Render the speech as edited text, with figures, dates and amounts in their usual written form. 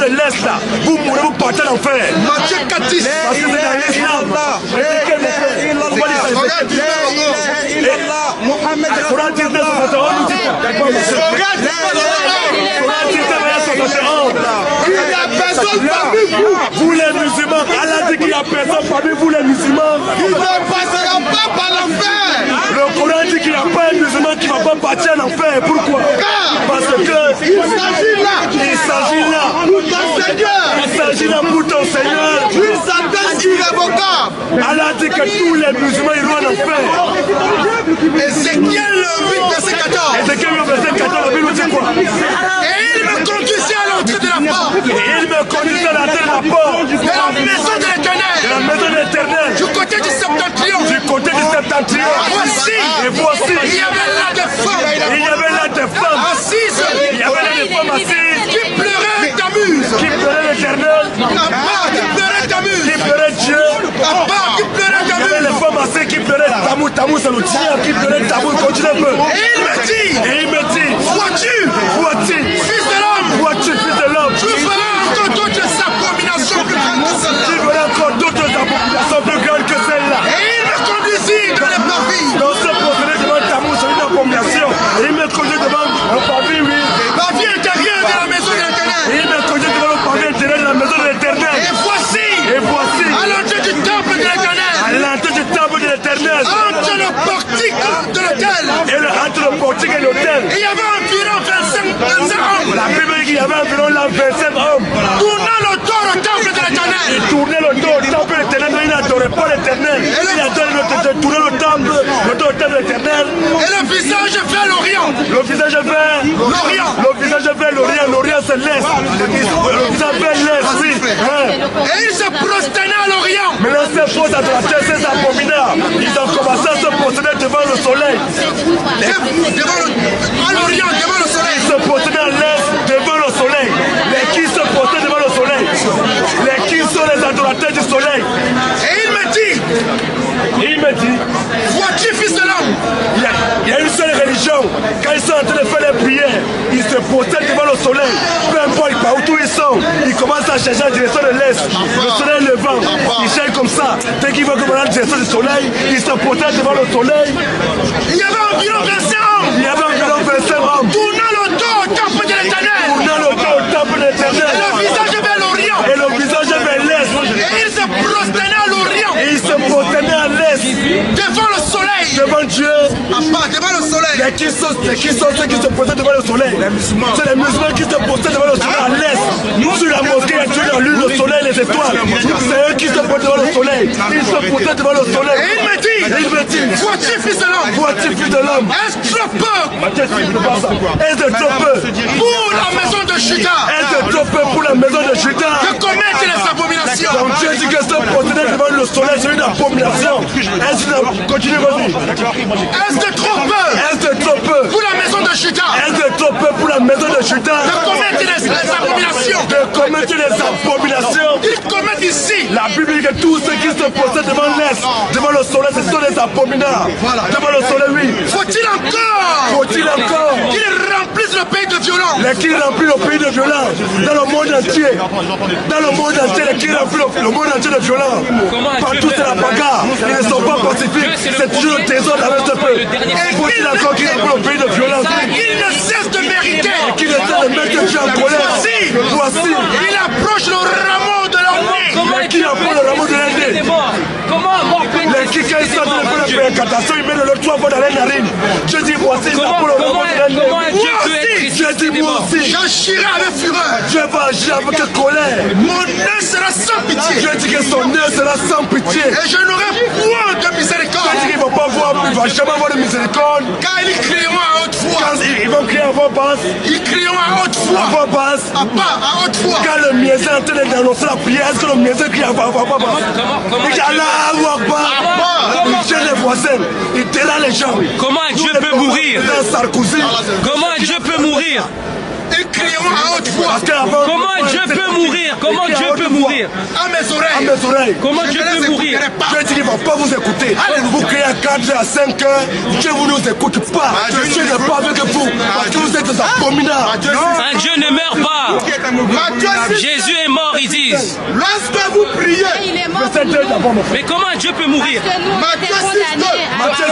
de l'Est là, vous mourrez, vous partez en enfer. Matthieu 4:10. Parce que c'est dans l'islam. Coran 19, Il n'y a personne parmi vous. Vous les musulmans, Allah dit qu'il n'y a personne parmi vous les musulmans. Ils ne passeront pas par l'enfer. Le Coran dit qu'il n'y a pas un musulman qui ne va pas partir en enfer. Pourquoi? Parce que Il s'agit là. il s'agit là. Pour ton Seigneur. Il s'agit là pour ton Seigneur. Une sentence irrévocable. Allah dit que tous les musulmans iront en enfer. Ézéchiel 8, verset 14. Ézéchiel 8, verset 14, la Bible dit quoi? Et il me conduisit à l'entrée de la porte. Il me conduisait à l'entrée de la porte. De la maison de De l'Éternel. la maison de l'Éternel. Du côté du septentrion. Du côté du septentrion. Voici. Et voici. Il y avait là des femmes. Il y avait là des femmes. Assises. Il y avait là des femmes assises. Qui pleuraient Tammuz. Qui pleuraient l'Éternel. Qui pleuraient Tammuz. Qui pleuraient Dieu. Qui pleuraient Il y avait Tammuz. les femmes assises qui pleuraient Tammuz. Tammuz c'est le tien qui pleurait Tammuz. Continue un peu. Et il me dit. Et il me dit. Vois-tu. Vois-tu. Fils de l'homme. Vois-tu, fils de l'homme. Tu feras encore d'autres abominations plus grandes que Tu celle-là. verras encore d'autres abominations plus grandes que celle-là. Et il me conduisit dans les parvis. Dans ce procédé devant Tammuz, c'est une abomination. Et il me conduit devant le parvis, oui. Parvis intérieur de la maison de Et l'Éternel. il me conduit devant le parvis intérieur de la maison de l'Éternel. Et voici. Et voici, À l'entrée du temple de à l'Éternel. l'entrée du temple de l'Éternel, Entre le portique de l'autel. entre le portique et l'autel, Et il y avait environ 25 hommes. la Bible dit qu'il y avait environ là 27 hommes. Tournant le dos au temple de l'Éternel. Ils tournaient le dos au temple de l'Éternel, mais ils n'adoraient pas l'Éternel. Ils adoraient tourner le dos au temple de l'Éternel. Et le visage vers l'Orient. Le visage vers L'Orient. Le visage vers l'Orient. L'Orient c'est l'Est. Le visage vers l'Est, oui. Hein. Et il se prosternait à l'Orient. Mais là, ces fautes adorateurs, ces abominables, ils ont commencé à se prosterner devant le soleil. À l'Orient, devant le soleil. Ils se prosternaient à l'Est devant le soleil. Les qui se prosternent devant le soleil. Les qui sont les adorateurs du soleil. Et il me dit, Il me dit, vois-tu, fils de l'homme, il y a une seule religion. Quand ils sont en train de faire les prières, ils se prosternent devant le soleil. Peu importe par où ils sont, ils commencent à chercher en direction de l'Est. Le soleil levant, ils cherchent comme ça. Dès qu'ils vont commencer en direction du soleil, ils se prosternent devant le soleil. il y avait environ 25 hommes. Il y avait environ 25 hommes. Tournant le dos au temple de l'Éternel. Tournant le dos au temple de Et l'Éternel. le visage vers l'Orient. Et le visage vers l'Est. Et il se prosternait à l'Orient. Et ils se prosternaient à l'Est. Devant le soleil. Devant Dieu. Devant le soleil. Les qui sont ceux qui se prosternent devant le soleil? C'est les musulmans qui se prosternent devant le soleil à l'Est. Sur la mosquée, il y a Dieu, la lune, le soleil, les étoiles. C'est eux qui se prosternent devant le soleil. Ils se prosternent devant le soleil. Et il me dit, vois-tu, fils de l'homme, Vois-tu, fils de l'homme? est-ce trop peu Est-ce de trop peu? pour la maison de Juda Est-ce de trop peu pour la maison de Judas? de commettre les abominations? Donc Dieu dit que se prosterner devant le soleil, c'est une abomination. Est-ce que continue, vas-y. Est-ce de trop peu Est-ce de trop peu? pour la maison de Juda Est-ce de trop peu pour la maison de Judas? de commettre les abominations? De commettre les abominations? Ils commettent ici. La Bible dit que tous ceux qui se prosternent devant l'Est, devant le soleil, ce sont des abominables. Devant le soleil, oui. Faut-il encore Faut-il encore qu'ils remplissent le pays de violence? les qui remplissent le pays de violence dans le monde entier? Dans le monde entier, les qui remplissent le monde entier de violence. Partout c'est la bagarre. Ils ne sont pas pacifiques. C'est toujours le trésor avec ce peuple. Faut-il encore qu'ils remplissent le pays de violence? Ils ne cessent de mériter. Qui ne cesse de mettre Dieu en colère. Voici. Il approche le rameau de leur nez. Les qui apprennent le rameau de l'année. Les qui, quand ils sont en train de faire une catastrophe, ils mettent le trois fois dans les narines. Je dis, voici, ils apprennent le rameau de l'année. Je dis, moi aussi. J'agirai avec fureur. Dieu va agir avec colère. Mon nez sera sans pitié. Dieu dit que son œil sera sans pitié. Et je n'aurai point de Dieu dit miséricorde. qu'il ne va pas voir, il ne va jamais avoir de miséricorde. Car ils crieront à haute voix. Quand ils vont crier à voix basse, Ils crieront à haute à voix. voix basse. À haute voix. Quand le miaisé est en train d'annoncer la prière, est-ce que le miaisé crie à voix basse? Il dit Allah Akbar. Il tue les voisins, il dérange les gens. Comment Dieu peut mourir? Sarkozy. Comment Dieu peut mourir? Ils crieront à haute voix. Comment Dieu peut mourir? Comment Dieu peut mourir? À mes À oreilles. mes oreilles. Comment Je Dieu ne les peut mourir? écouterai pas. Dieu dit qu'il ne va pas vous écouter. Vous criez à 4 heures, à 5 heures, Dieu vous nous écoute pas. Dieu n'est pas avec vous parce que vous êtes des abominables. Un Dieu ne meurt pas. Jésus est mort, ils disent. Lorsque vous priez, Il est mort Verset pour 2 nous. d'abord, mon frère. Mais comment Dieu peut mourir? Parce que nous, on était condamnés à Matthieu